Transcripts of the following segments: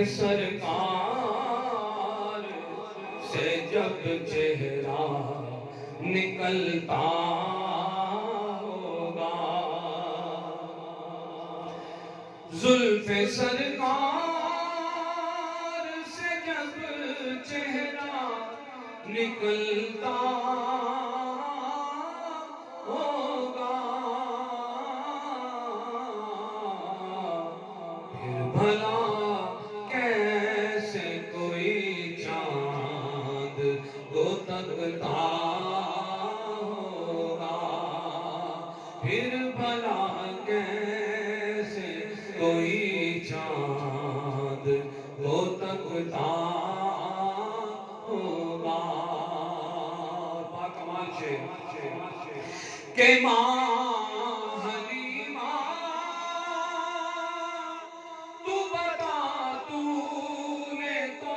سرکار سے جب چہرہ نکلتا ہوگا، زلف سرکار سے جب چہرہ نکلتا ہوگا، پھر بھلا کیسے کوئی چاند کو تکتا ہوگا، پھر بھلا کیسے کوئی چاند کو تکتا ہوگا۔ کمال شعر کہ ماں حلیمہ تو بتا تو نے تو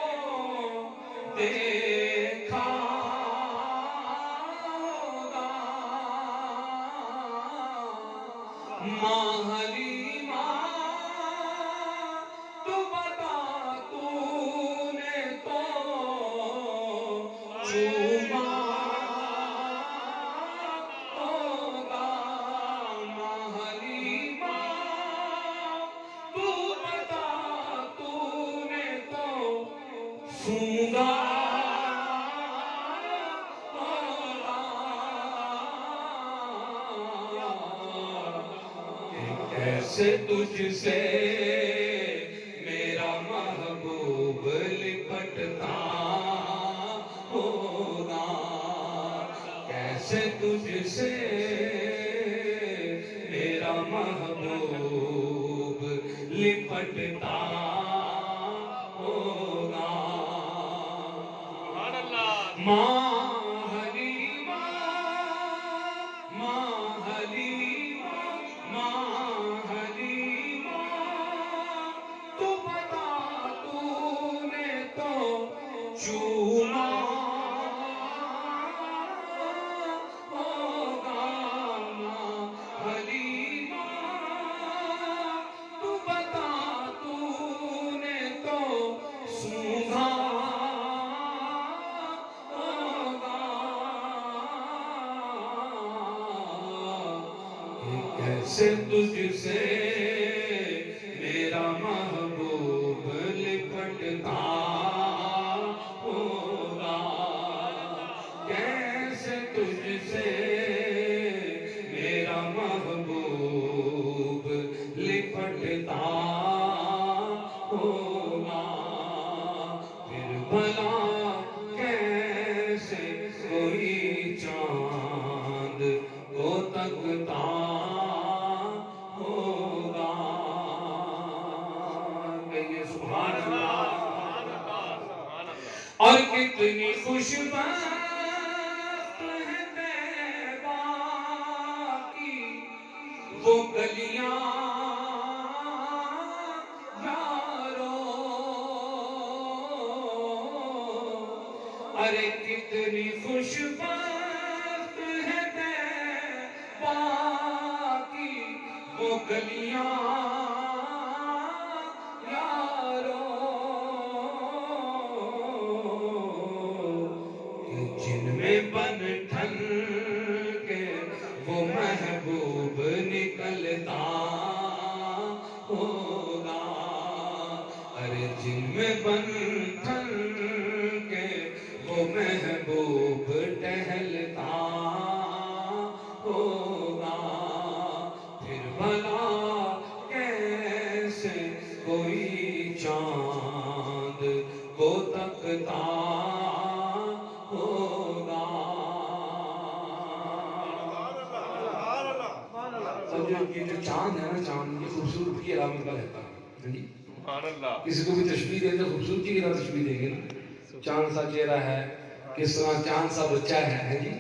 دیکھا ہوگا، ماں حلیمہ تو بتا تو نے تو چوما ہوگا، ماں حلیمہ تو بتا تو نے تو سونگا ہوگا، کہ کیسے تجھ سے میرا محبوب لپٹتا ہوگا، کیسے تجھ سے میرا محبوب لپٹتا ہوگا۔ ماں حلیمہ، ماں حلیمہ، ماں حلیمہ تو بتا تو نے تو چوما ہوگا، ماں حلیمہ تو بتا تو نے تو سونگا ہوگا، کہ کیسے تجھ سے میرا محبوب لپٹتا ہوگا، کیسے تجھ سے میرا محبوب لپٹتا ہوگا، پھر بھلا کیسے کوئی چاند کو تکتا ہوگا۔ کہیے سبحان اللہ۔ اور کتنی خوشبخت ہے طیبہ کی وہ گلیاں یارو، ارے کتنی خوشبخت ہے طیبہ کی وہ گلیاں یارو، کہ جن میں بن ٹھن کے وہ محبوب نکلتا ہوگا، ارے جن میں بن ٹھن کے وہ محبوب ٹہلتا ہوگا، پھر بھلا کیسے کوئی چاند کو تکتا ہوگا۔ یہ جو چاند ہے نا، چاند یہ خوبصورتی کی علامت کا رہتا ہے، کسی کو بھی تشبیہ دیں تو خوبصورتی کی طرح تشبیہ دیں گے نا، چاند سا چہرہ ہے، کس طرح چاند سا بچہ ہے جی،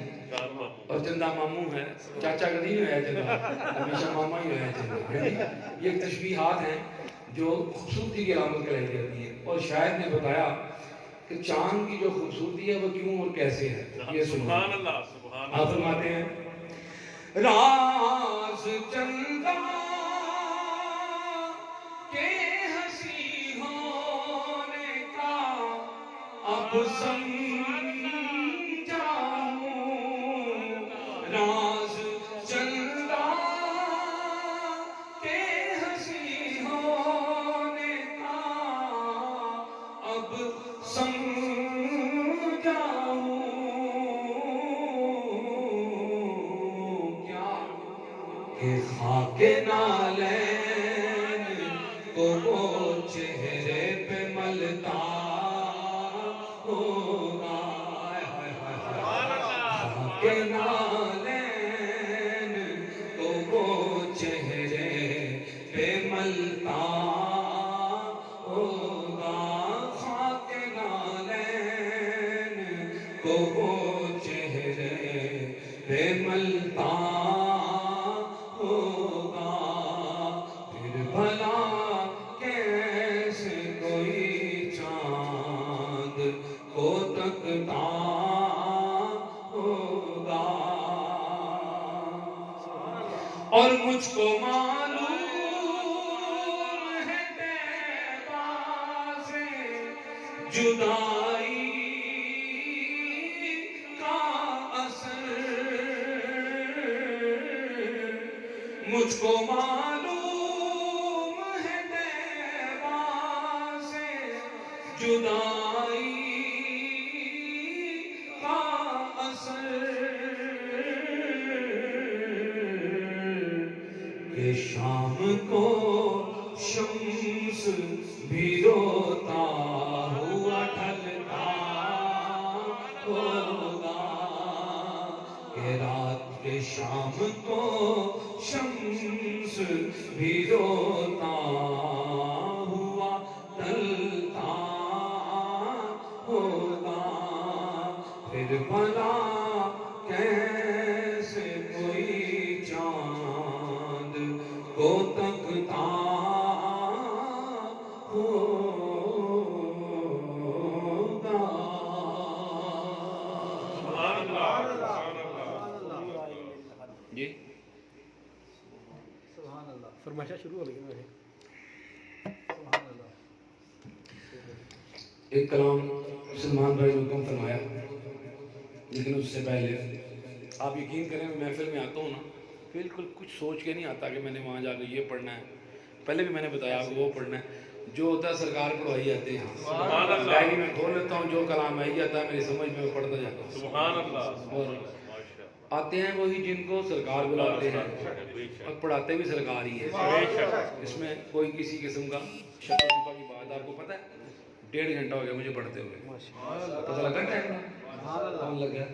اور چندہ ماموں ہے، چاچا کا نہیں ہے چندہ، ہمیشہ ماما ہی ہے چندہ، یہ ایک تشبیہات ہیں جو خوبصورتی کی علامت کہلائی جاتی ہیں۔ اور شاعر نے بتایا کہ چاند کی جو خوبصورتی ہے وہ کیوں اور کیسے ہے، یہ سبحان اللہ۔ آپ فرماتے ہیں راز چندہ کے ہنسی ہو سمجھا ہوں راز چندہ کے ہنسی ہونے کا اب سمجھا ہوں کیا کہ خاک نالین کو وہ چہرے پہ ملتا ہوگا خاک نالین کو وہ چہرے پہ ملتا ہوگا خاک نالین کو وہ چہرے پہ ملتا ہوگا پھر بھلا کیسے کوئی چاند کو تکتا ہوگا اور مجھ کو معلوم ہے طیبہ سے جدائی کا اثر مجھ کو معلوم ہے طیبہ سے جدائی کا اثر کہ شام کو شمس بھی روتا ہوا ڈھلتا ہوگا کہ رات کے شام کو شمس بھی روتا ہوا ڈھلتا ہوگا پھر بھلا کیسے کوئی چاند کو تکتا ہوگا جی فرمائشہ شروع ہو گئی میرے ایک کلام سلمان بھائی نے حکم فرمایا لیکن اس سے پہلے آپ یقین کریں میں محفل میں آتا ہوں نا بالکل کچھ سوچ کے نہیں آتا کہ میں نے وہاں جا کے یہ پڑھنا ہے پہلے بھی میں نے بتایا آپ کو وہ پڑھنا ہے جو ہوتا ہے سرکار پڑھوائی جاتے ہیں ڈائری میں کھول لیتا ہوں جو کلام آئی جاتا ہے میری سمجھ میں پڑھتا جاتا ہوں سبحان اللہ اور آتے ہیں وہی جن کو سرکار بلاتے ہیں اور پڑھاتے بھی سرکار ہی ہے اس میں کوئی کسی قسم کا شک و شبہ کی بات آپ کو پتہ ہے 1.5 گھنٹہ ہو گیا مجھے پڑھتے ہوئے پتہ لگا ٹائم کون لگ گیا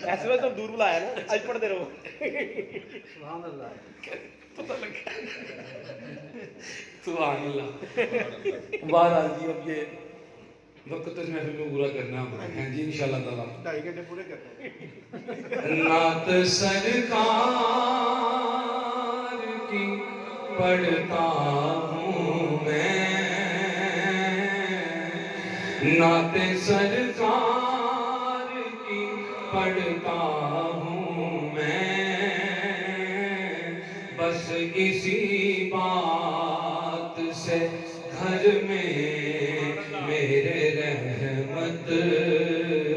ایسے میں تو دور بلایا نا آج پڑھتے رہو سبحان اللہ پتہ لگا سبحان اللہ بہرحال جی اب یہ وقت اس محفل کو پورا کرنا ہے جی انشاءاللہ تعالیٰ 2.5 گھنٹے پورے کرتے نعت سرکار کی پڑھتا ہوں میں نعت سرکار کی پڑھتا ہوں میں بس اسی بات سے گھر میں میرے رحمت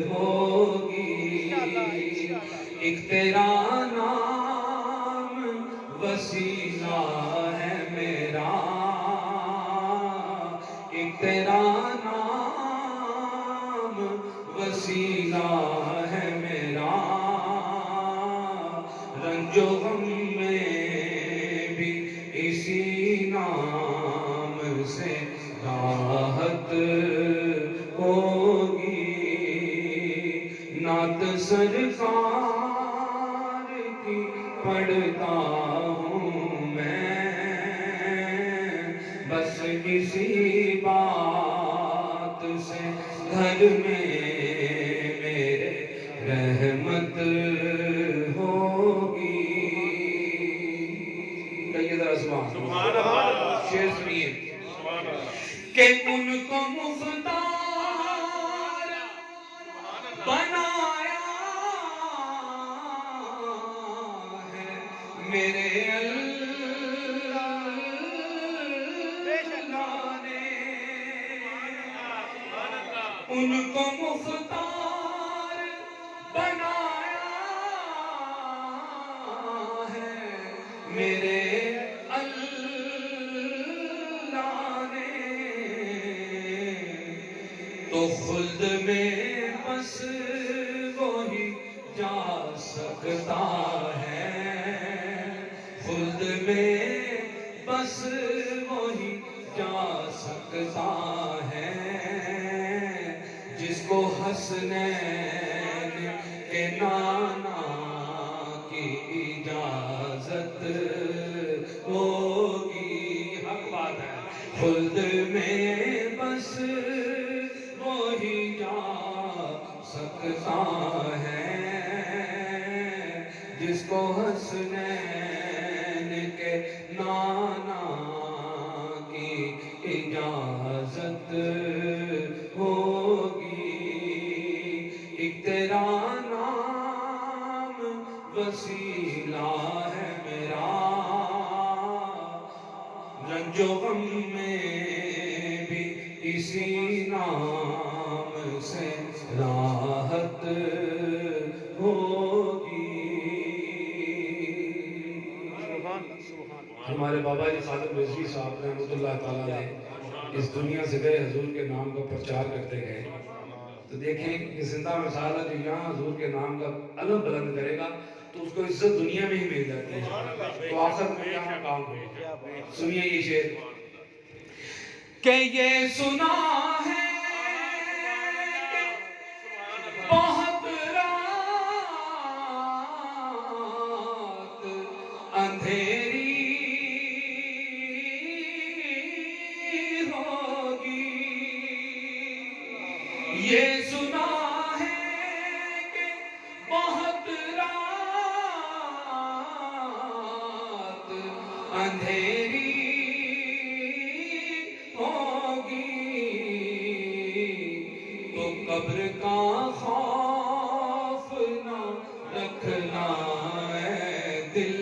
ہوگی ایک تیرا نام وسیلہ ہے میرا ایک تیرا نام وسیلہ ہے میرا رنج و غم میں بھی اسی نام سے راحت ہوگی نعت سرکار کی پڑھتا ہوں میں بس کسی بات سے گھر میں میرے رحمت ہوگی کہیے ذرا سبحان اللہ شعر سنیے کہ ان کو مختار بنایا ہے میرے اللہ نے ان کو مختار بنایا ہے میرے تو خلد میں بس وہی جا سکتا ہے، خلد میں بس وہی جا سکتا ہے جس کو حسنین کے نانا کی اجازت ہوگی۔ حق بات ہے، خلد میں بس وہی جا سکتا ہے جس کو حسنین کے نانا کی اجازت ہوگی۔ ایک تیرا نام وسیلہ ہے میرا، رنج و غم میں بھی اسی نام سے راحت ہوگی۔ ہمارے بابا جی خادم رضوی صاحب رحمۃ اللہ تعالیٰ نے اس دنیا سے گئے، حضور کے نام کا پرچار کرتے گئے، تو دیکھیں کہ زندہ مثال ہے جو یہاں حضور کے نام کا علم بلند کرے گا تو اس کو عزت دنیا میں ہی مل جاتی ہے، تو آخر میں کیا مقام ہوگا۔ سنیے یہ شعر کہ یہ سنا ہے کہ بہت رات اندھیری ہوگی، یہ سنا ہے کہ بہت رات اندھیری تو قبر کا خوف نہ رکھنا اے دل،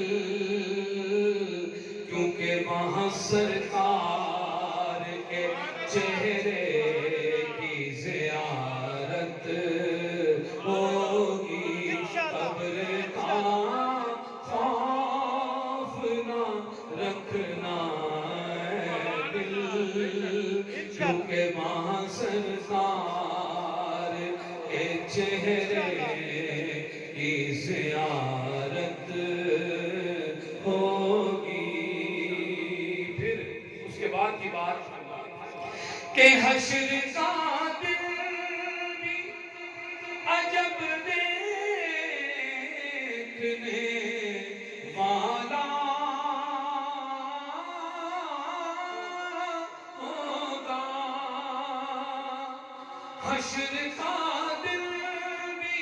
کیونکہ وہاں سرکار کے چہرے کی زیارت ہوگی۔ قبر کا خوف نہ رکھنا اے دل، کیونکہ وہاں سرکار کے چہرے کی زیارت ہوگی۔ پھر اس کے بعد کی بات کہ حشر کا دن بھی عجب دیکھنے والا حشر کا دل بھی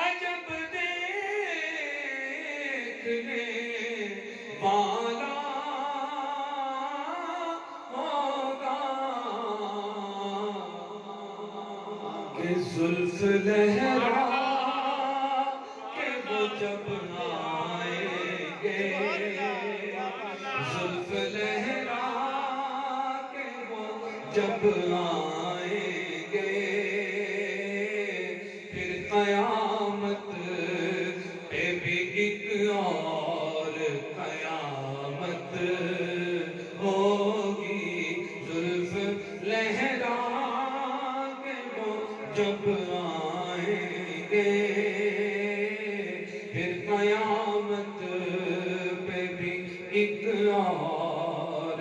عجب دیکھنے والا ہوگا کہ زلف لہرا کہ وہ جب آئیں گے، زلف لہرا کہ وہ جب آئیں گے، پھر قیامت پہ بھی ایک اور قیامت ہوگی۔ زلف لہرا کے وہ جب آئیں گے، پھر قیامت پہ بھی ایک اور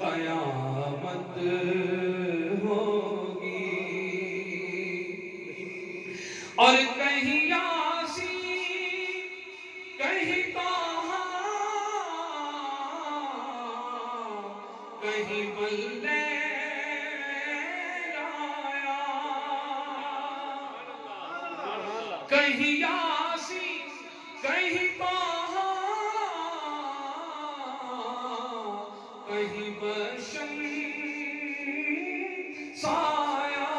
قیامت ہوگی۔ اور کہیں یاسین کہیں طٰہٰ کہیں واللیل آیا، کہیں یاسین کہیں طٰہٰ کہیں بشمس آیا،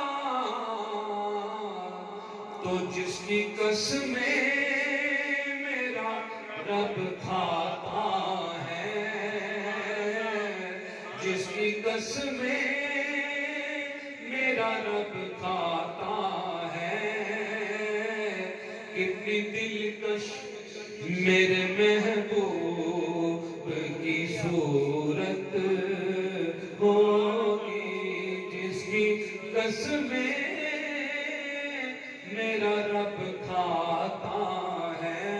تو جس کی قسمیں میرا رب کھاتا ہے، جس کی قسمیں میرا میرا رب کھاتا ہے کتنی دلکش میرے محبوب کی صورت ہوگی جس کی قسمیں میرا رب کھاتا ہے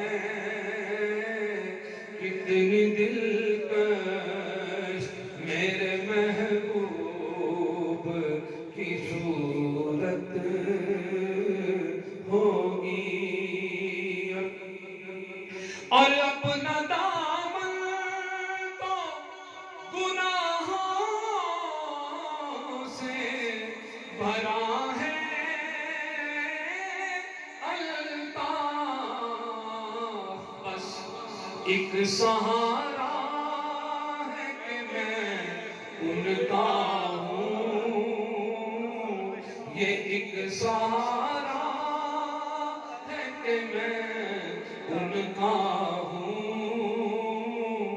کتنی دلکش میرے محبوب کی صورت ہوگی اور اپنا دامن تو گناہوں سے بھرا ہے الطاف بس ایک سہارا ہے کہ میں ان کا ہوں یہ ایک سہارا ہے کہ میں ان کا ہوں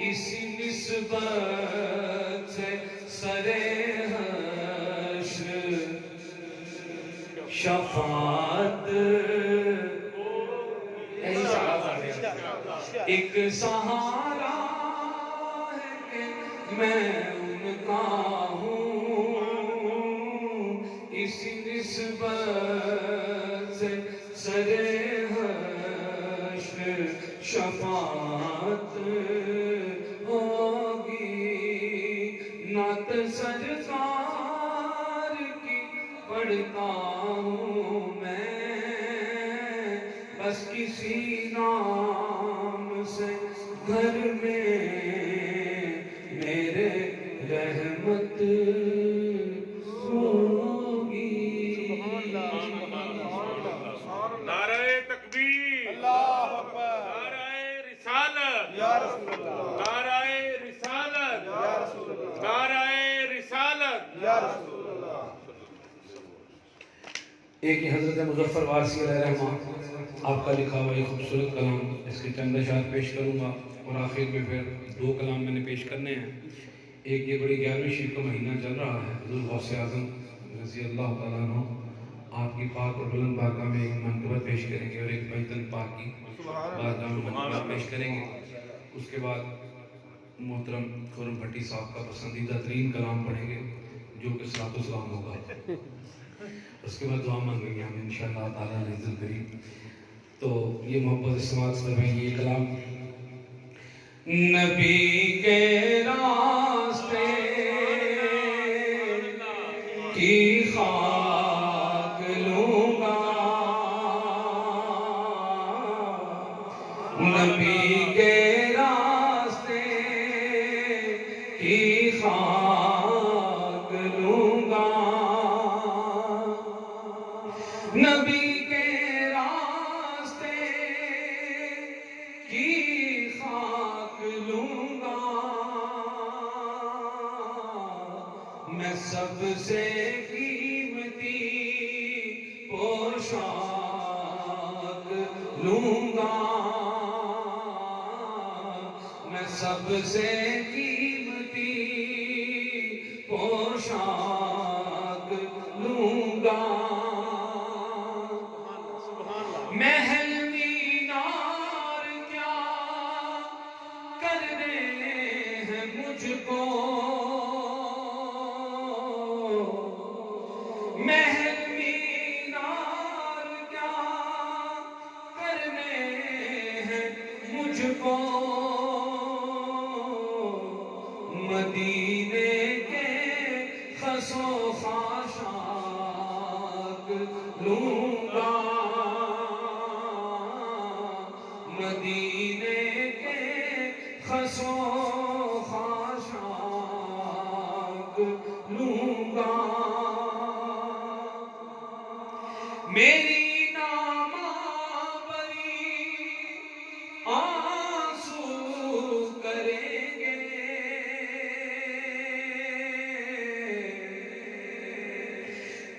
اسی نسبت سے سرے حشر شفاعت ایک سہارا ہے کہ میں ان کا ہوں اسی نسبت سے سرے حشر شفاعت ہوگی نعت سرکار کی پڑھتا ہوں میں بس کسی نام سے گھر میں میرے رحمت ہوگی نعرہ تکبیر اللہ اکبر نعرہ رسالت یا رسول اللہ نعرہ رسالت یا رسول اللہ نعرہ رسالت یا رسول اللہ. ایک ہی حضرت مظفر وارسی علیہ رحمہ آپ کا لکھا ہوا یہ خوبصورت کلام اس کے چند اشعار پیش کروں گا اور آخر میں پھر دو کلام میں نے پیش کرنے ہیں. ایک یہ بڑی 11ویں شریف کا مہینہ چل رہا ہے حضور غوث اعظم رضی اللہ تعالیٰ عنہ آپ کی پاک اور بلند بارگاہ میں ایک منقبت پیش کریں گے اور ایک بیتن پاک کی بارگاہ میں منقبت پیش کریں گے. اس کے بعد محترم خرم بھٹی صاحب کا پسندیدہ ترین کلام پڑھیں گے جو کہ صلاۃ و سلام ہوگا. اس کے بعد دعا مانگیں گے ہم انشاءاللہ تعالیٰ عزت الکریم. تو یہ محبت سماعت فرمائیں یہ کلام نبی کے راستے کی خاک لوں گا نبی کے راستے کی خاک لوں گا نبی کے راستے کی خاک لوں گا میں سب سے قیمتی پوشاک لوں گا میں سب سے قیمتی پوشاک لوں گا محل مینار کیا کرنے ہیں مجھ کو محل مینار کیا کرنے ہیں مجھ کو مدینے کے خسو خاشاک لوں گا مدینے کے خسو خاشاک لوں گا میری نامآوری آنسو کریں گے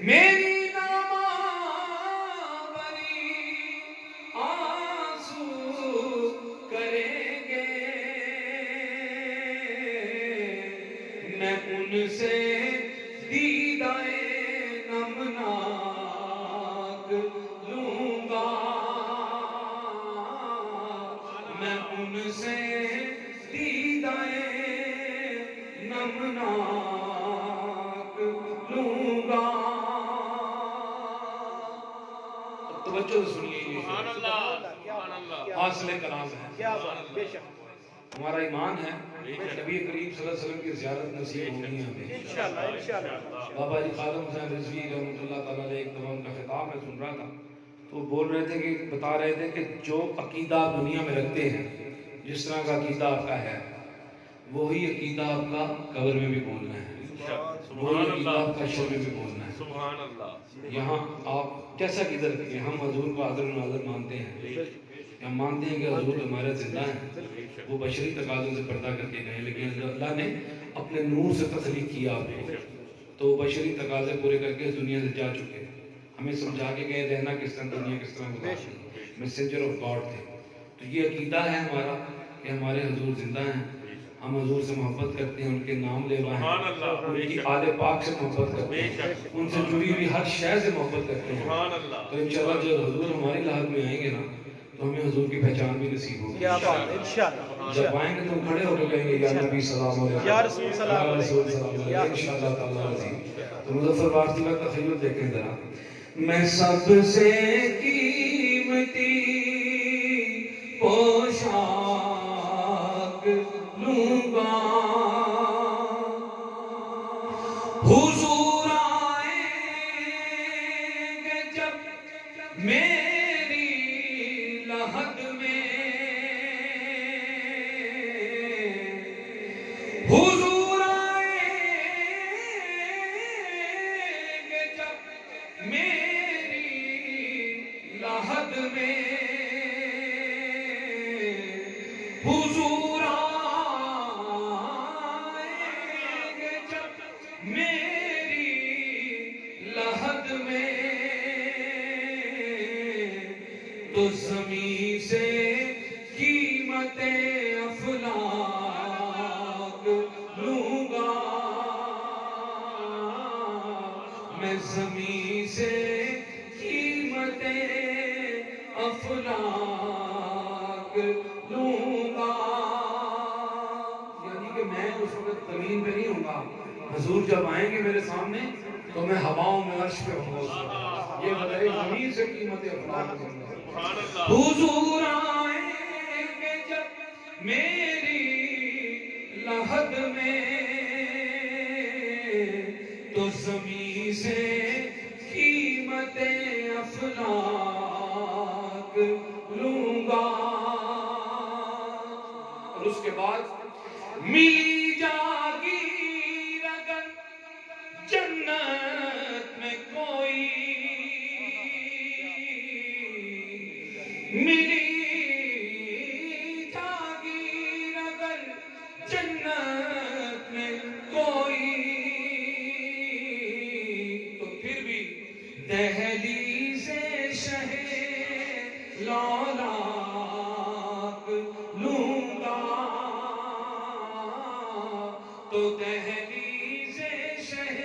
میری نامآوری آنسو کریں گے میں ان سے دیدہ نمناک لوں گا میں ان سے دیدائے نمناک لوں گا. توجہ سے سنیے یہ سبحان اللہ سبحان اللہ حاصل کلام ہے. کیا بات بے شک ہمارا ایمان ہے نبی کریم صلی اللہ علیہ وسلم کی زیارت نصیب ہونی ہے ہمیں انشاءاللہ انشاءاللہ. بابا جی خادم حسین رضوی رحمۃ اللہ تعالیٰ علیہ ایک دفعہ ان کا خطاب میں سن رہا تھا تو وہ بول رہے تھے کہ بتا رہے تھے کہ جو عقیدہ آپ دنیا میں رکھتے ہیں جس طرح کا عقیدہ آپ کا ہے وہی عقیدہ آپ کا قبر میں بھی بولنا ہے وہی عقیدہ آپ کا شر میں بھی بولنا ہے. سبحان اللہ یہاں آپ کیسا عقیدہ رکھتے ہیں؟ ہم حضور کو حاضر و ناظر مانتے ہیں ہم مانتے ہیں کہ حضور ہمارے زندہ ہیں وہ بشری تقاضوں سے پردہ کر کے گئے لیکن اللہ نے اپنے نور سے تخلیق کیا آپ کو تو بشری تقاضے پورے کر کے اس دنیا سے جا چکے ہمیں سمجھا کے گئے رہنا کس طرح دنیا کس طرح گزارنی میسنجر آف گاڈ تھے. تو یہ عقیدہ ہے ہمارا کہ ہمارے حضور زندہ ہیں ہم حضور سے محبت کرتے ہیں ان کے نام لیوا ہیں سبحان اللہ ان کی آل پاک سے محبت کرتے ہیں ان سے جڑی ہوئی ہر شے سے محبت کرتے ہیں. سبحان اللہ تو انشاءاللہ جب حضور ہماری لاحق میں آئیں گے نا تو ہمیں حضور کی پہچان بھی نصیب ہوگی. کیا بات انشاءاللہ. جب آئیں گے تو ہم کھڑے ہو کے کہیں گے یا نبی سلام علیکم یا رسول سلام یا رسول علیکم. سلام علیکم انشاءاللہ تعالیٰ عظیم. تو مظفر وارثی کا تخیل دیکھیں ذرا. میں سب سے قیمتی پوشاک لوں گا حضور آئیں گے جب میری لحد میں حضور آئیں گے جب میری لحد میں حضور آئیں گے جب میری لحد میں تو زمین سے قیمت افلاک لوں گا میں زمین سے قیمت افلاک لوں گا. یعنی کہ میں اس وقت زمین پہ نہیں ہوں گا حضور جب آئیں گے میرے سامنے تو میں ہواؤں میں عرش پہ ہوں گا یہ بتائیے زمین سے قیمت افلاک لوں گا. سبحان اللہ حضور آئیں گے جب میری لحد میں تو زمین سے قیمت افلاک لوں گا. اور اس کے بعد ملی جاگیر اگر جنت میں کوئی ملی جاگیر اگر جنت میں کوئی تو پھر بھی دہلیز شہ لولاک لوں گا تو دہلیز شہ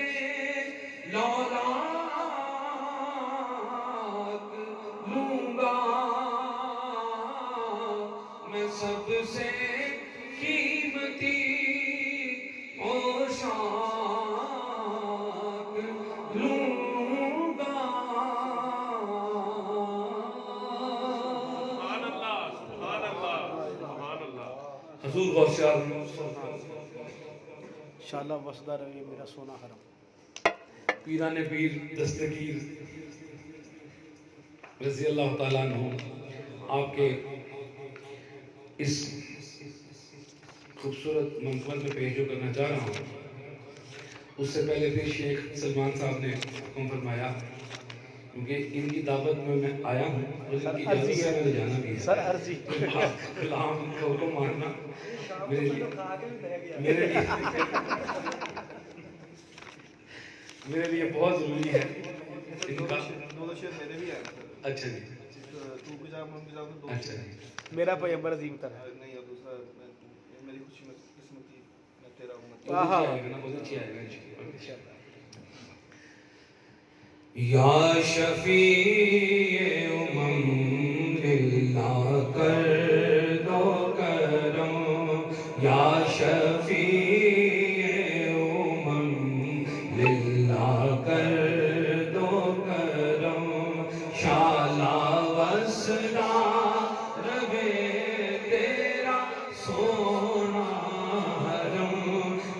لولاک لوں گا میں سب سے قیمتی پوشاک لوں گا. سبحان اللہ سبحان اللہ سبحان اللہ حضور غوث اعظم انشاءاللہ وسدہ رہے میرا سونا حرم. پیران پیر دستگیر رضی اللہ تعالیٰ عنہ آپ کے اس خوبصورت منظر میں پیش جو کرنا چاہ رہا ہوں اس سے پہلے پھر شیخ سلمان صاحب نے حکم فرمایا کیونکہ ان کی دعوت میں آیا ہوں اور ان کی اجازت سے میں نے جانا بھی ہے سر عرضی کلام کا حکم ماننا میرے لیے میرے لیے بہت ضروری ہے ان کا. اچھا جی اچھا جی میرا پیغمبر عظیم تر ہے. بہت اچھی آئے گا نا بہت اچھی آئے گا انشاءاللہ. یا شفیع للہ کر دو کرم، یا شفیع للہ کر دو کرم، شالا وسلا روے تیرا سونا حرم،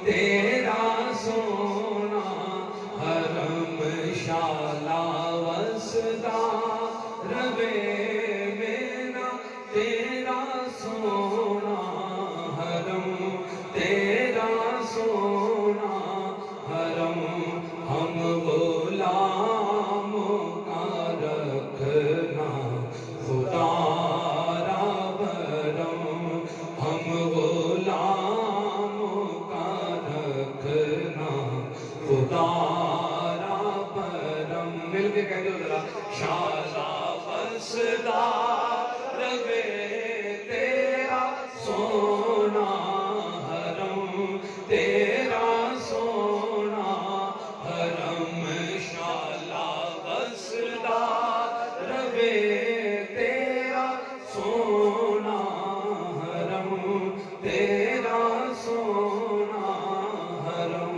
تیرا سونا حرم، شالا وسلا روے میرا تیرا سونا حرم، تیرا سونا حرم، ہم غلاموں کا رکھنا خدا را برم، ہم غلاموں کا رکھنا خدا را برم، مل کے کہہ دو ذرا، شالا وسلا روے تیرا سونا حرم، تیرا سونا حرم، شالا وسلا روے تیرا سونا حرم، تیرا سونا حرم،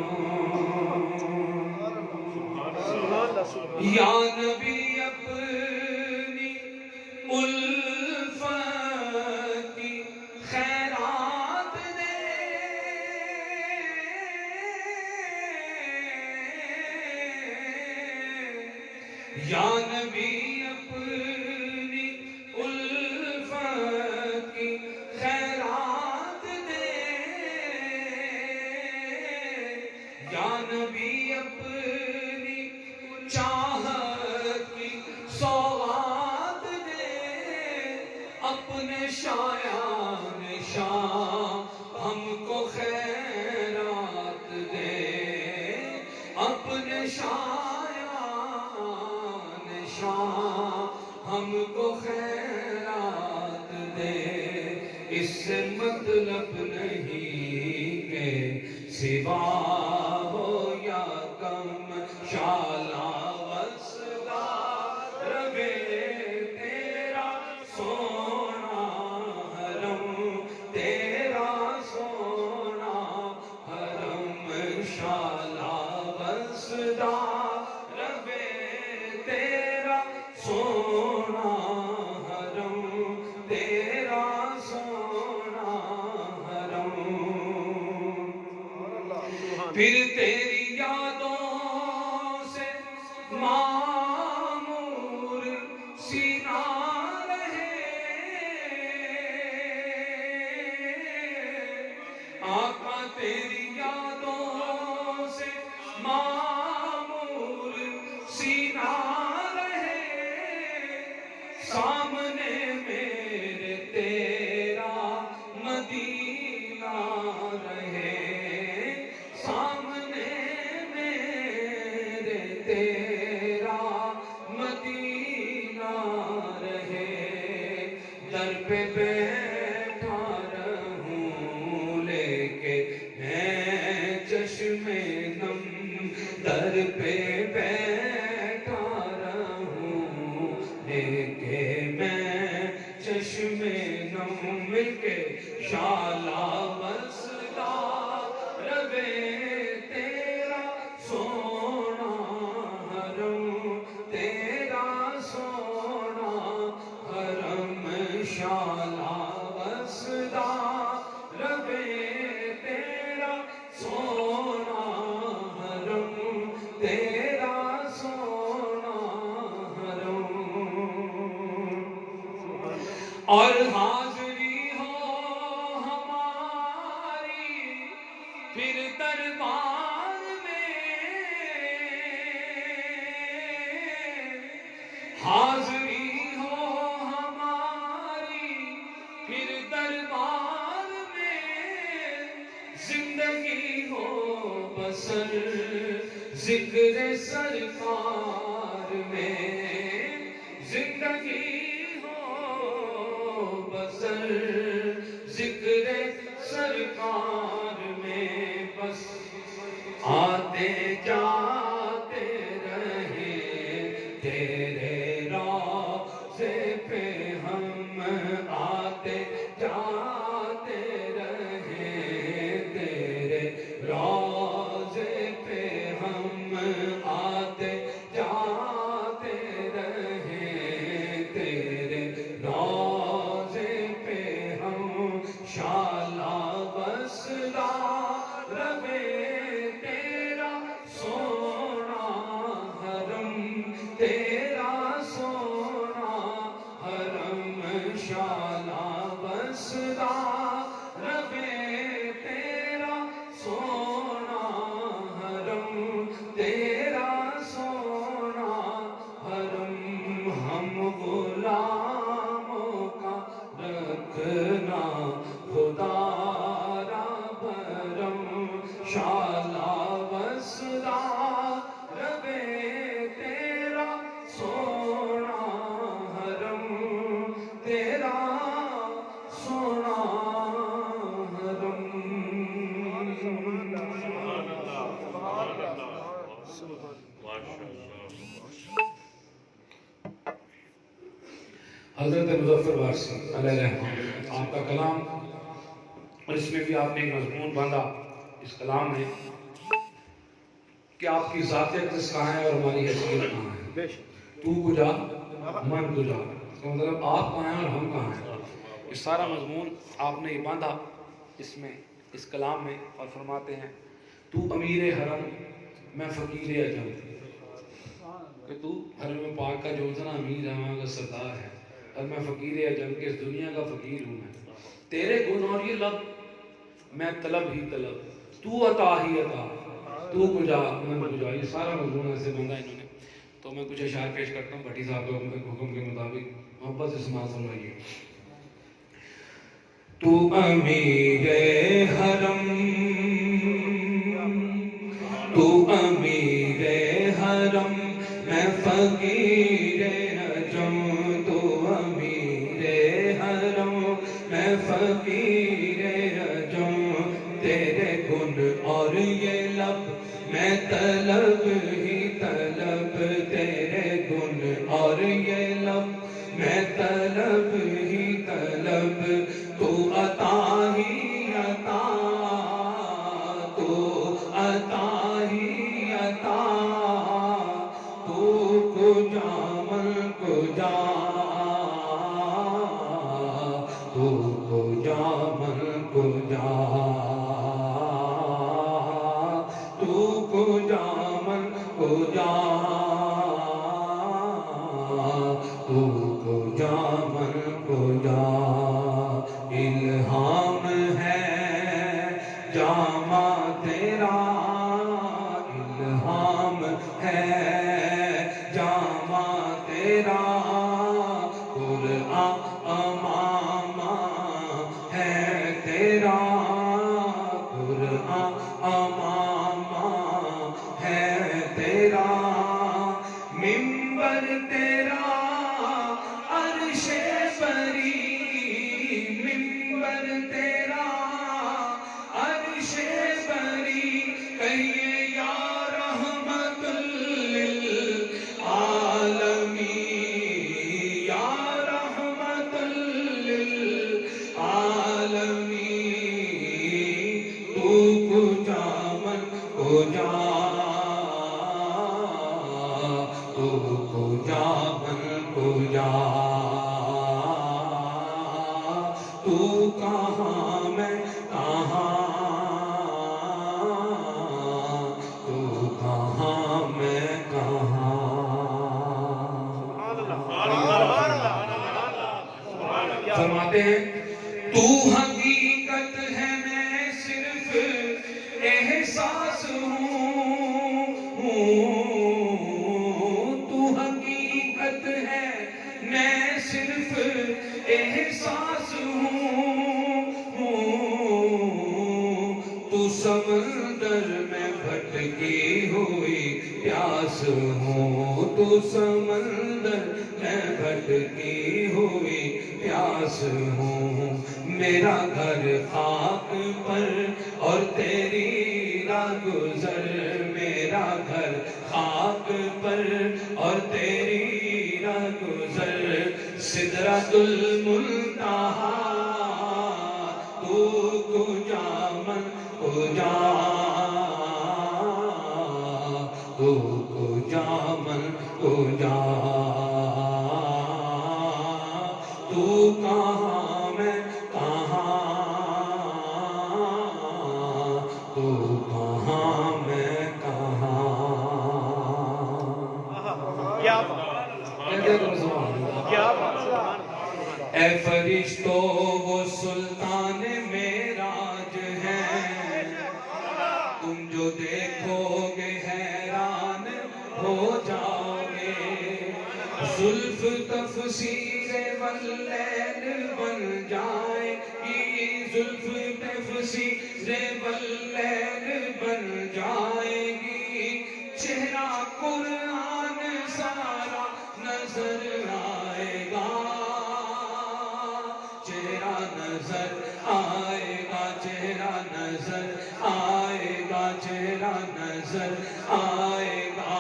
یا نبی اپنی الفت کی خیرات دے، یا نبی اپنی الفت کی خیرات دے، یا نبی اپنی چاہت کی سوغات دے، اپنے شایان شاہ ہم کو خیرات دے، اپنے شایان شاہ ہم کو خیرات دے، اس سے مطلب نہیں کہ سوا ہو یا کم، شالا وسلا روے تیرا سونا حرم، تیرا سونا حرم، شالا وسلا روے تیرا سونا حرم، تیرا سونا حرم، پھر تیری یادوں سے معمور سینہ رہے، آقا تیری یادوں سے معمور سینہ رہے، سامنے میرے تیرا مدینہ رہے، سامنے میرے تیرا مدینہ رہے، در پہ بیٹھا رہوں لے کے میں چشم نم، در پہ بیٹھا رہوں لے کے میں چشم نم، مل کے شالا وسلا روے تیرا سونا حرم، تیرا سونا حرم، شالا وسلا روے تیرا سونا حرم، تیرا سونا حرم، اور حاضری ہو ہماری پھر دربار میں، حاضری ہو ہماری پھر دربار میں، زندگی ہو بسر ذکر سرکار میں، زندگی ہو بسر ذکر سرکار میں، بس آتے جاتے رہے شالا وسدا ربے تیرا سونا حرم تیرا سونا حرم حضرت مظفر وارثی علیہ رحمۃ آپ کا کلام، اور اس میں بھی آپ نے ایک مضمون باندھا اس کلام میں کہ آپ کی ذات اقدس کہاں ہے اور ہماری حیثیت کہاں ہے. تو کجا من کجا، اس کا مطلب آپ کہاں ہیں اور ہم کہاں ہیں. یہ سارا مضمون آپ نے یہ باندھا اس میں اس کلام میں، اور فرماتے ہیں تو امیر حرم میں فقیر اجم، کہ تو حرم پاک کا جو اتنا امیر ہے وہاں کا سردار ہے، اور میں فقیر اجم کے اس دنیا کا فقیر ہوں. میں تیرے گن اور یہ لب میں طلب ہی طلب، تو عطا ہی عطا، تو کجا من کجا. یہ سارا مضمون ایسے بندہ انہوں نے. تو میں کچھ اشعار پیش کرتا ہوں بھٹی صاحب کے حکم کے مطابق، محبت سے سماعت فرمائیے. تو امیر حرم، تو امیر حرم میں فقیر اجم، تو امیر حرم میں فقیر اجم. تیرے گن اور یہ لب میں طلب ہی طلب، تیرے گن اور یہ لب میں طلب ہی طلب. تو عطا ہی عطا، تو عطا ہی عطا، تو کجا من کجا، تو کجا من کجا، تو کجا من کجا، تو کجا من کجا. الہام ہے جامع تیرا، الہام ہے جامع تیرا. قرآن امامہ ہے تیرا، قرآن امامہ ہے تیرا. منبر تیرا عرش بری، منبر تیرا عرش بری. کہیے یا رحمت للعالمین، یا رحمت للعالمین. تو کجا من کجا، تو کجا من کجا، تو کہاں میں کہاں، تو کہاں میں کہاں. فرماتے ہیں تو حقیقت ہے میں صرف احساس ہوں، تو حقیقت ہے میں صرف احساس ہوں. تو سمندر میں بھٹکی ہوئی پیاس ہوں، تو سمندر میں بھٹکی ہوئی پیاس ہوں. میرا گھر خاک پر اور تیری راہ گزر، میرا گھر خاک پر اور تیری راہ گزر. سدرۃ المنتہا تو کجا من کجا، تو کجا من کجا، تو کہاں میں کہاں، تو کہاں میں کہاں. کیا بات، کیا بات. اے فرشتوں وہ سلطان معراج ہیں، تم جو دیکھو گے حیران ہو جاؤ گے. زلف تفسیر واللیل بن جائے گی، زلف تفسیر واللیل بن جائے گی، چہرہ قرآن سارا نظر آئے گا، چہرہ نظر آئے گا، چہرہ نظر آئے گا، چہرہ نظر آئے گا،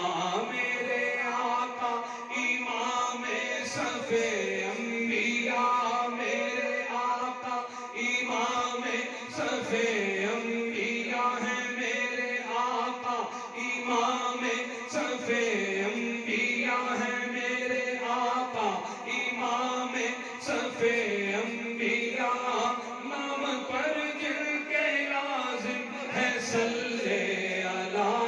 میرے آقا امام صف انبیاء، میرے آقا امام صف انبیاء ہیں، میرے آقا امام صف انبیاء ہیں، میرے آقا امام صف انبیاء، نام پر جن کے لازم ہے صلی اللہ،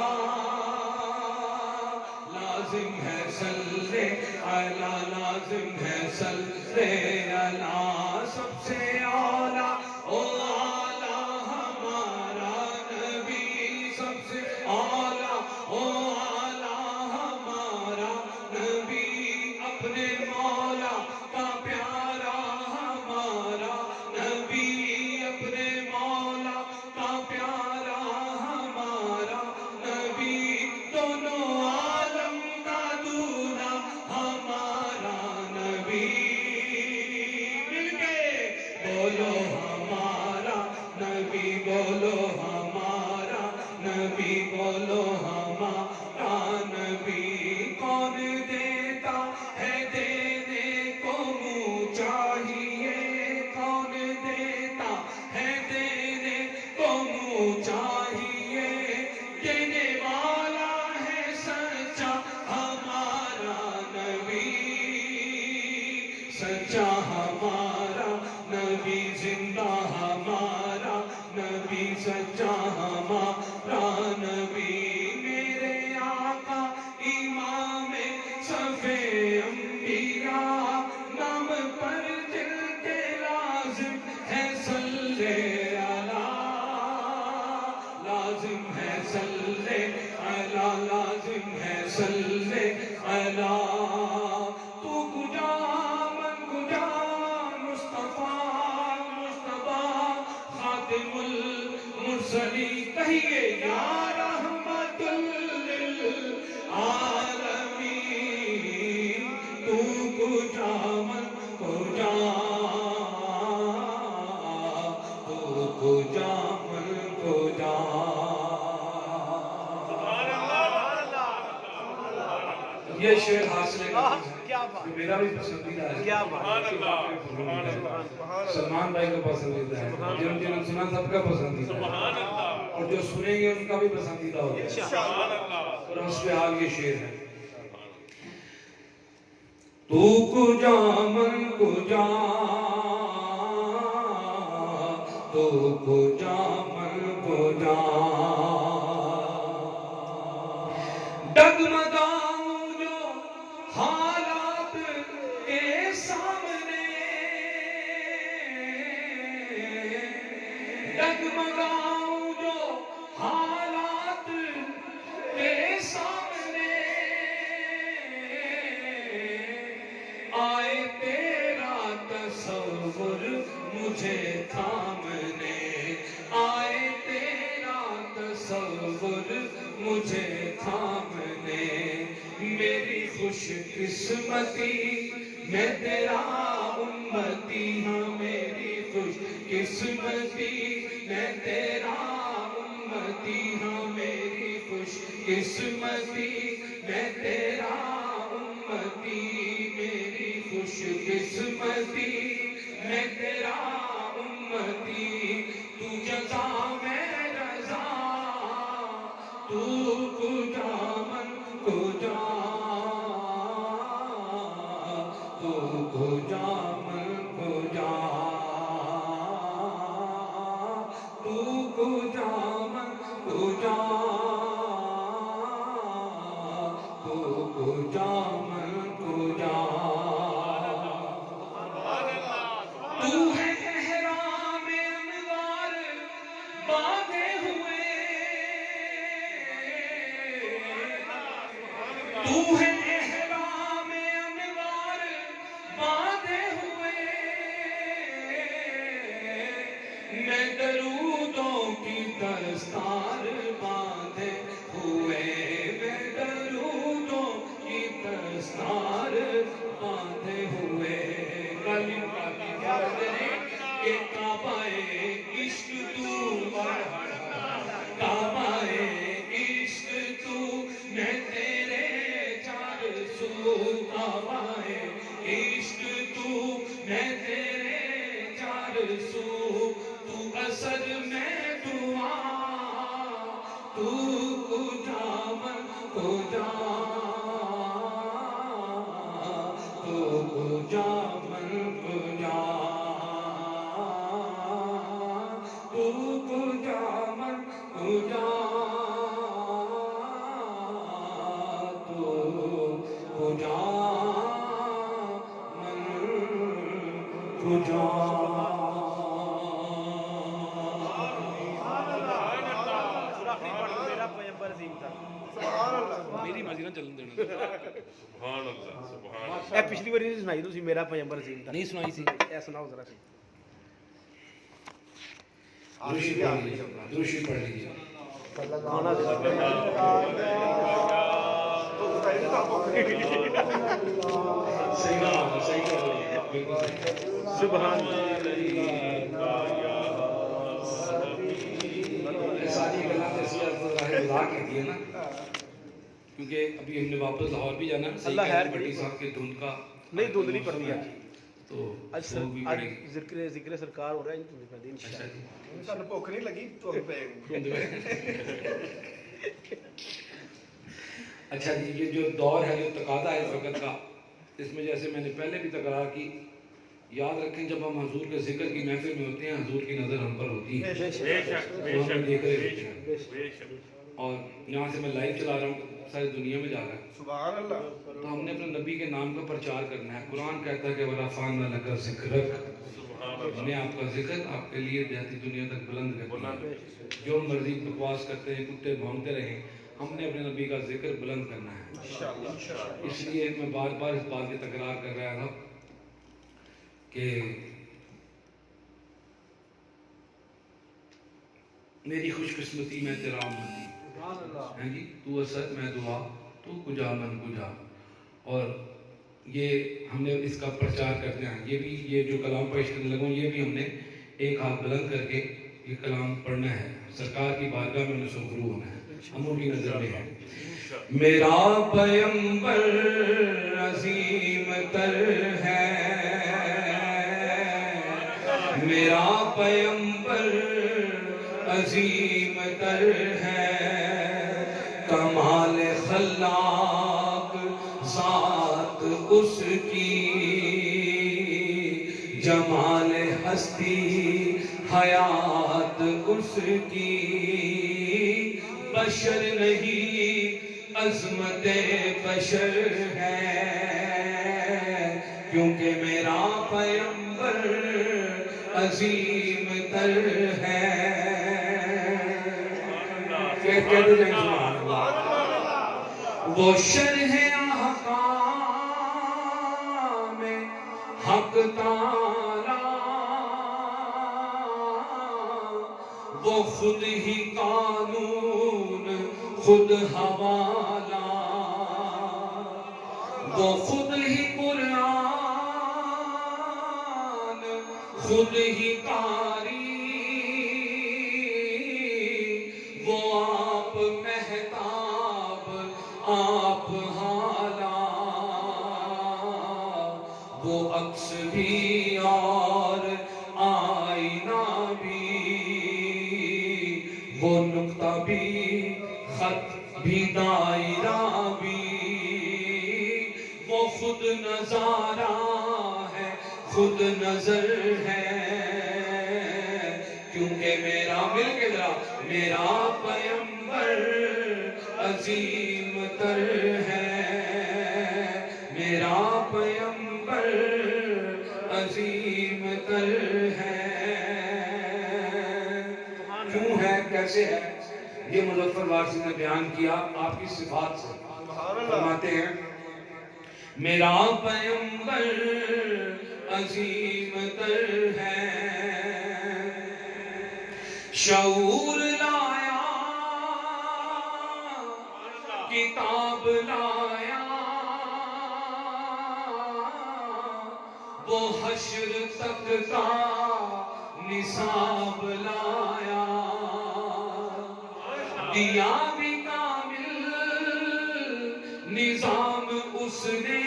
لازم ہے صلی اللہ، لازم ہے صلی اللہ، سب سے اعلیٰ او اعلیٰ ہمارا نبی، سب سے اعلیٰ او اعلیٰ ہمارا نبی، اپنے مولا کا پیارا ہمارا نبی، اپنے مولا کا پیارا ہمارا نبی، دونوں عالم کا دولہا ہمارا نبی، مل کے بولو ہمارا نبی، بولو ہمارا نبی، بولو ہمارا نبی، کون دیتا ہے دینے کو منہ چاہیے، کون دیتا ہے دینے کو منہ چاہیے، دینے والا ہے سچا ہمارا نبی، سچا ہمارا نبی، زندہ ہمارا نبی، سچا ہمارا نبی، میرے آقا امام صف انبیاء، نام پر جن کے لازم ہے صلی اللہ، لازم ہے صلی اللہ، لازم ہے صلی اللہ، تو کجا من کجا مصطفیٰ، مصطفیٰ خاتم المرسلین، کہیے یا رحمت للعالمین، تو کجا من کجا، تو کجا من کجا، یہ شعر حاصل ہے کیا بات، میرا بھی پسندیدہ ہے، کیا بات، سلمان بھائی کا پسندیدہ ہے، جن جنہوں نے سنا سب کا پسندیدہ ہے، اور جو سنیں گے ان کا بھی پسندیدہ ہوگا، اور اس پہ آگے شعر ہے، تو کجا من کجا، تو کجا من کجا، ڈگمگاؤں جو حالات کے سامنے، ڈگمگاؤں جو حالات کے سامنے، آئے تیرا تصور مجھے تھامنے، آئے تیرا تصور مجھے تھامنے، میری خوش قسمتی میں تیرا امتی ہوں، میری خوش قسمتی میں تیرا امتی ہوں، میری خوش قسمتی میں تیرا امتی، میری خوش قسمتی میں تیرا امتی، تو جزا میں رضا، تو کجا من کجا، تو کجا من کجا، تو کجا من کجا، تو کجا من کجا، تو ہے احرام انوار باندھے ہوئے، تو ہے احرام انوار باندھے ہوئے، میں درودوں کی دستار باندھے تو کجا من کجا تو کجا من کجا تو کجا من کجا تو کجا من کجا میرا پیغمبر عظیم تھا. میری مرضی نہ چلن دینا سبحان اللہ سبحان اللہ. اے پچھلی باری نہیں سنائی تھی میرا پیغمبر عظیم تھا. نہیں سنائی سی اے سناؤ ذرا سی. دروشی پڑھ لیجیے دروشی پڑھ لیجیے کھانا صحیح بات ہے صحیح کر رہی ہے سبحان ساری گلا مذاق کہتی ہے نا کیونکہ ابھی ہم نے واپس لاہور بھی جانا ہے. اللہ خیر بٹی صاحب کے دھند کا نہیں دھند نہیں پڑتی ہے تو آج وہ بھی پڑے گی. ذکر سرکار ہو رہا ہے دھند پڑتی انشاءاللہ. سانو بھوک نہیں لگی تو پہ اچھا جی یہ جو دور ہے جو تقاضا ہے اس وقت کا اس میں جیسے میں نے پہلے بھی تکرار کی یاد رکھیں جب ہم حضور کے ذکر کی محفل میں ہوتے ہیں حضور کی نظر ہم پر ہوتی ہے بے شک بے وہ ہمیں شک دیکھ رہے بے ہوتے ہیں شک بے شک. اور یہاں سے میں لائیو چلا رہا ہوں ساری دنیا میں جا رہا ہے سبحان اللہ. تو ہم نے اپنے نبی کے نام کا پرچار کرنا ہے. قرآن کہتا ہے کہ وَرَفَعْنَا لَكَ ذِكْرَكَ سبحان ہم نے اللہ. آپ کا ذکر آپ کے لیے دیہاتی دنیا تک بلند کر دیا. جو مرضی بکواس کرتے ہیں کتے بھونکتے رہیں ہم نے اپنے نبی کا ذکر بلند کرنا ہے. انشاءاللہ اس لیے میں بار بار اس بات کی تکرار کر رہا تھا کہ میری خوش قسمتی میں تیرا امتی ہیں جی تو اسد میں دعا تو کجا من کجا. اور یہ ہم نے اس کا پرچار کرتے ہیں. یہ بھی یہ جو کلام پیش کرنے لگوں یہ بھی ہم نے ایک ہاتھ بلند کر کے یہ کلام پڑھنا ہے. سرکار کی بارگاہ میں انہیں سرخرو ہونا ہے. ہم ان کی نظر میں ہیں. میرا پیغمبر عظیم تر ہے میرا پیغمبر عظیم تر ہے کمال خلاق ذات اس کی جمال ہستی حیات اس کی بشر نہیں عظمت بشر ہے کیونکہ میرا پیغمبر عظیم تر ہے. وہ شرح احکام حق تعالی وہ خود ہی قانون خود حوالہ وہ خود ہی قرآن خود ہی قاری وہ آپ مہتاب آپ حالا وہ عکس بھی اور آئینہ بھی وہ نقطہ بھی خط بھی دائرہ بھی وہ خود نظارہ ہے خود نظر ہے کیونکہ میرا مل کے ذرا میرا پیغمبر عظیم تر ہے میرا پیغمبر عظیم تر ہے. کیوں ہے کیسے ہے یہ مظفر وارثی نے بیان کیا آپ کی صفات سے. فرماتے ہیں میرا پیغمبر عظیم تر ہے شعور لایا کتاب لایا وہ حشر تک کا نصاب لایا دیا بھی کامل نظام اس نے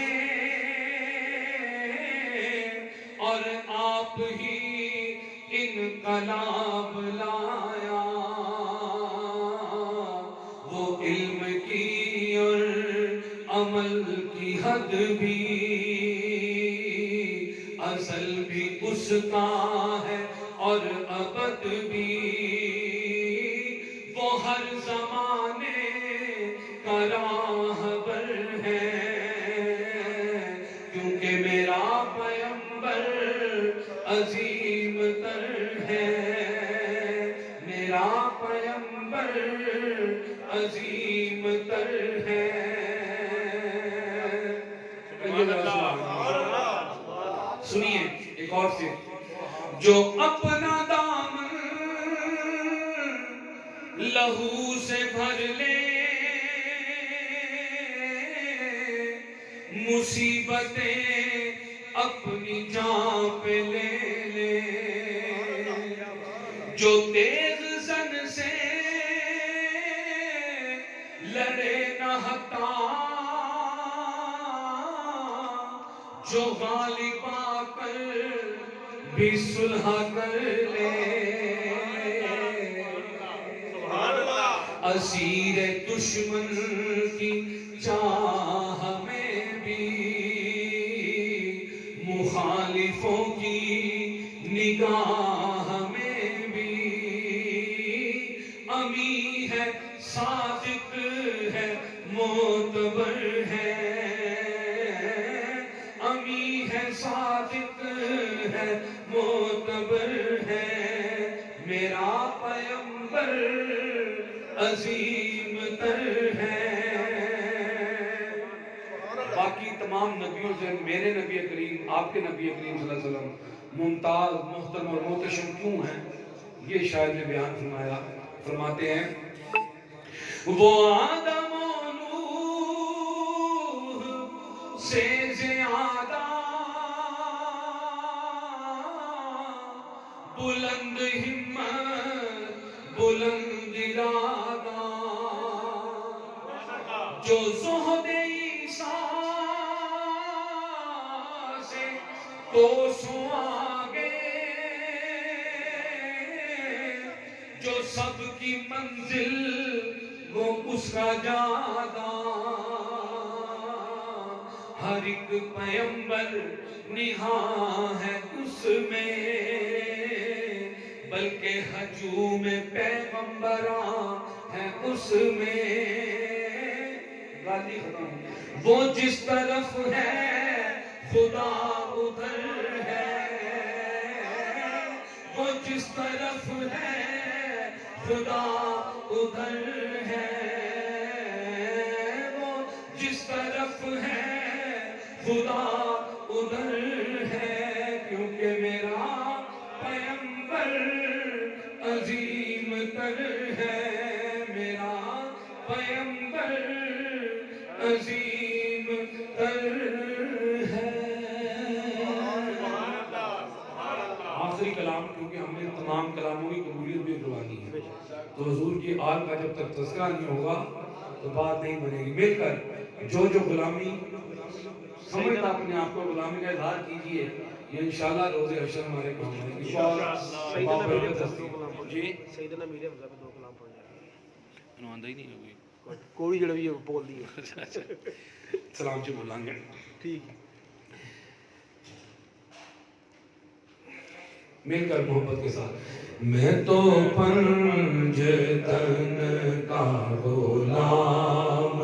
اور آپ ہی انقلاب لایا عمل کی حد بھی ازل بھی اس کا ہے اور ابد بھی وہ ہر زمانے کا راہبر ہے کیونکہ میرا پیغمبر عظیم تر ہے میرا پیغمبر عظیم تر ہے سنیے ایک اور سے جو اپنا دامن لہو سے بھر لے مصیبتیں اپنی جان پہ لے لے جو تیز زن سے لڑے نہ ہٹا جو غالب آ کر بھی صلح کر لے اسیر دشمن کی چاہ میں بھی مخالفوں کی نگاہ میں بھی امی ہے صادق ہے معتبر ہے امی ہے صادق ہے معتبر ہے میرا پیغمبر عظیم تر ہے باقی تمام نبیوں سے میرے نبی کریم آپ کے نبی کریم صلی اللہ علیہ وسلم ممتاز محترم اور محتشم کیوں ہیں یہ شاید نے بیان فرماتے ہیں وہ آدم و نوح سے زیادہ بلند ہمت بلند ارادہ جو زہد عیسیٰ سے کوسوں آگے جو سب کی منزل وہ اس کا جادہ ہر ایک پیغمبر نہاں ہے اس میں بلکہ ہجوم پیغمبراں ہے اس میں وہ جس طرف ہے خدا ادھر ہے وہ جس طرف ہے خدا ادھر ہے وہ جس طرف ہے خدا ادھر ہے کیونکہ میرا پیغمبر عظیم تر ہے میرا پیغمبر عظیم تر ہے آخری کلام کیونکہ ہم نے تمام کلاموں کی قبولیت بھی کروانی ہے تو حضور کی آل کا جب تک تذکرہ نہیں ہوگا تو بات نہیں بنے گی مل کر جو غلامی سمجھتا اپنے آپ کو غلامی کا اظہار کیجئے یہ انشاءاللہ روز حشر ہمارے کام ہے سیدنا میرے حمزہ پہ 2 کلام پڑھ جائے انواندہ ہی نہیں ہوگی کوئی جڑا بھی بول دی سلام سے بولیں گے ٹھیک مل کر محبت کے ساتھ میں تو پنجتن کا غلام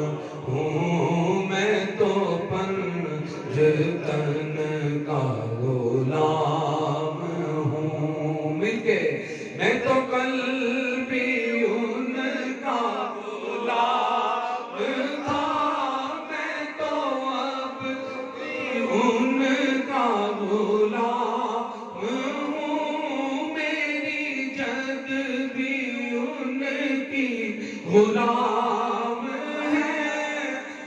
ہوں میں تو پنجتن کا غلام ہوں مل کے میں تو قلبی ان کا غلام تھا میں تو اب ان کا غلام ہوں میری جد بھی ان کی غلام ہے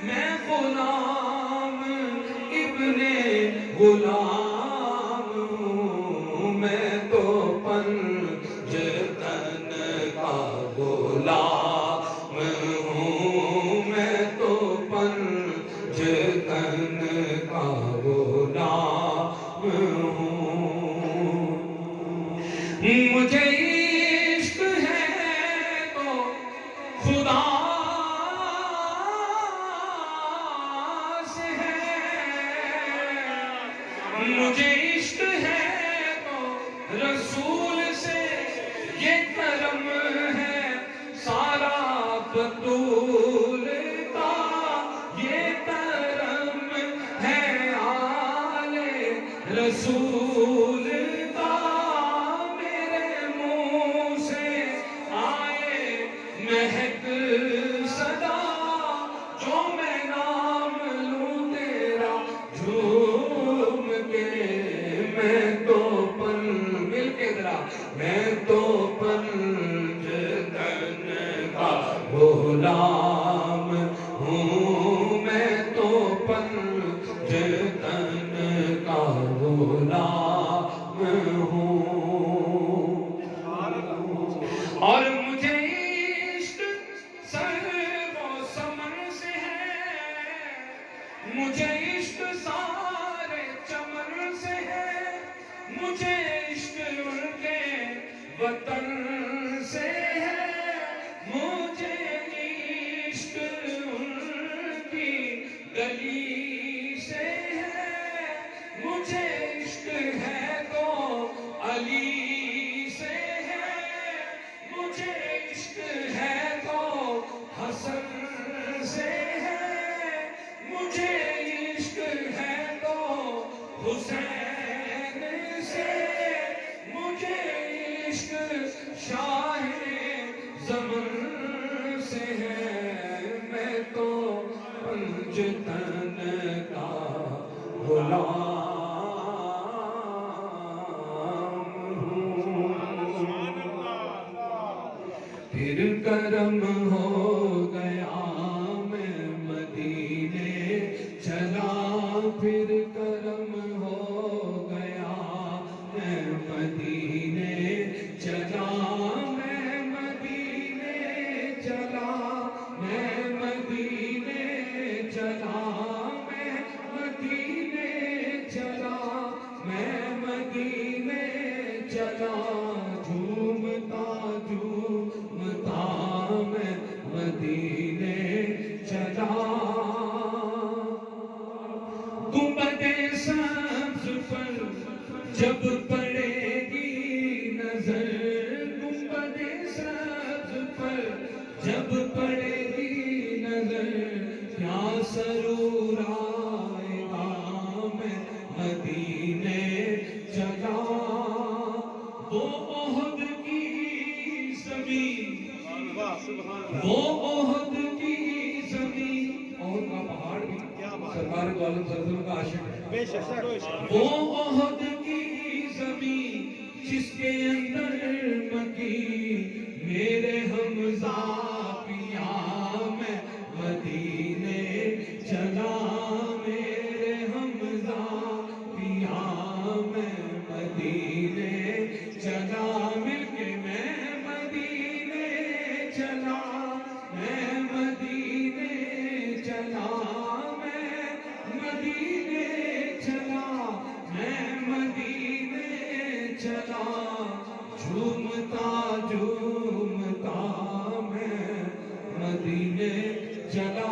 میں غلام ابن غلام ہوں میں تو پنجتن کا غلام ہوں میں تو پنجتن کا غلام ہوں مجھے عشق ہے تو خدا بطول کا یہ کرم ہے آل رسول کا میرے منہ سے آئے مہک صدا جو میں نام لوں تیرا جھوم کے میں تو پن مل کے ذرا میں تو پنجتن کا غلام ہوں میں تو پنجتن کا غلام ہوں اور مجھے عشق سر و سمن سے ہے مجھے عشق سارے چمن سے ہے مجھے عشق ان کے وطن سے ہے مجھے عشق ان کی گلی سے ہے مجھے عشق ہے تو علی سے ہے مجھے عشق ہے تو حسن سے ہے مجھے عشق ہے تو حسین سے مجھے عشق شاہ زمن سے ہے میں تو پنجتن کا غلام ہوں پھر کرم ہو گیا میں مدینے چلا پھر کرم ہو گیا میں مدینے چلا میں مدینے چلا میں مدینے چلا میں مدینے چلا میں مدینے چلا جھومتا جھومتا میں مدینے چلا گنبد سبز پر جب پڑے گی نظر گنبد سبز پر جب پڑے گی نظر کیا سرور آئے گا میں مدینے چلا وہ احد کی زمین وہ احد کی زمین اور کا پہاڑ بھی سرکار کو عالم صلی اللہ علیہ وسلم کا عاشق ہے بے شک وہ احد کی زمین جس کے اندر مکی میرے حمزہ پیا میں مدینے چلا میرے حمزہ پیا میں مدینے چلا مل کے میں مدینے چلا میں مدینے چلا میں مدینے چلا میں مدینے چلا جھومتا جھومتا میں مدینے چلا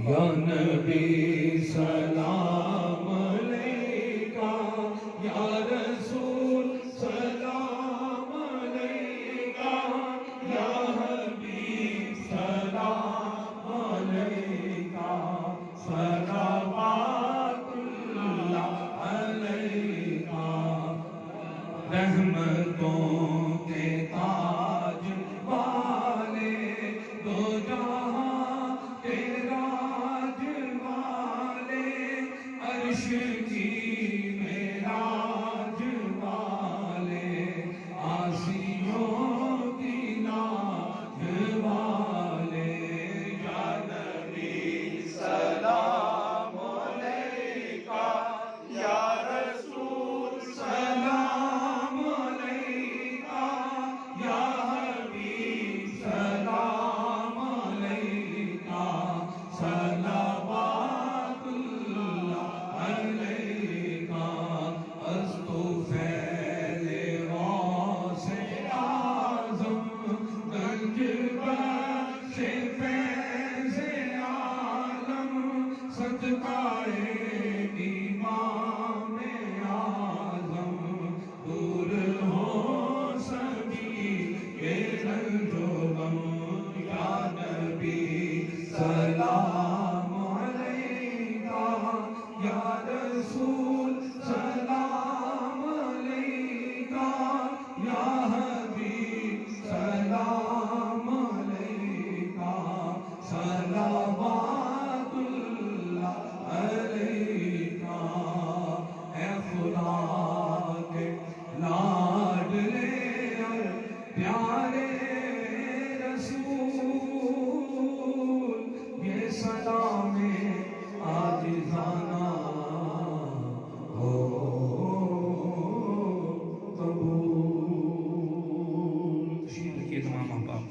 یا نبی سلام علیکہ یا رسول سلام علیکہ یا حبیب سلام علیکہ صلوات اللہ علیکہ رحمتوں کے تاج والے دو جہاں کے راج والے عرش کی معراج والے آسیوں کی ناز والے یا نبی سلام علیکہ یا رسول سلام علیکہ یا حبیب سلام علیکہ صلوات اللہ علیکہ اے خدا کے لاڈلے اور پیارے رسول یہ سلام عاجزانہ ہو قبول. تشریف رکھیے تمام احباب.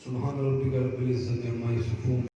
سبحان ربک رب العزت عما یصفون.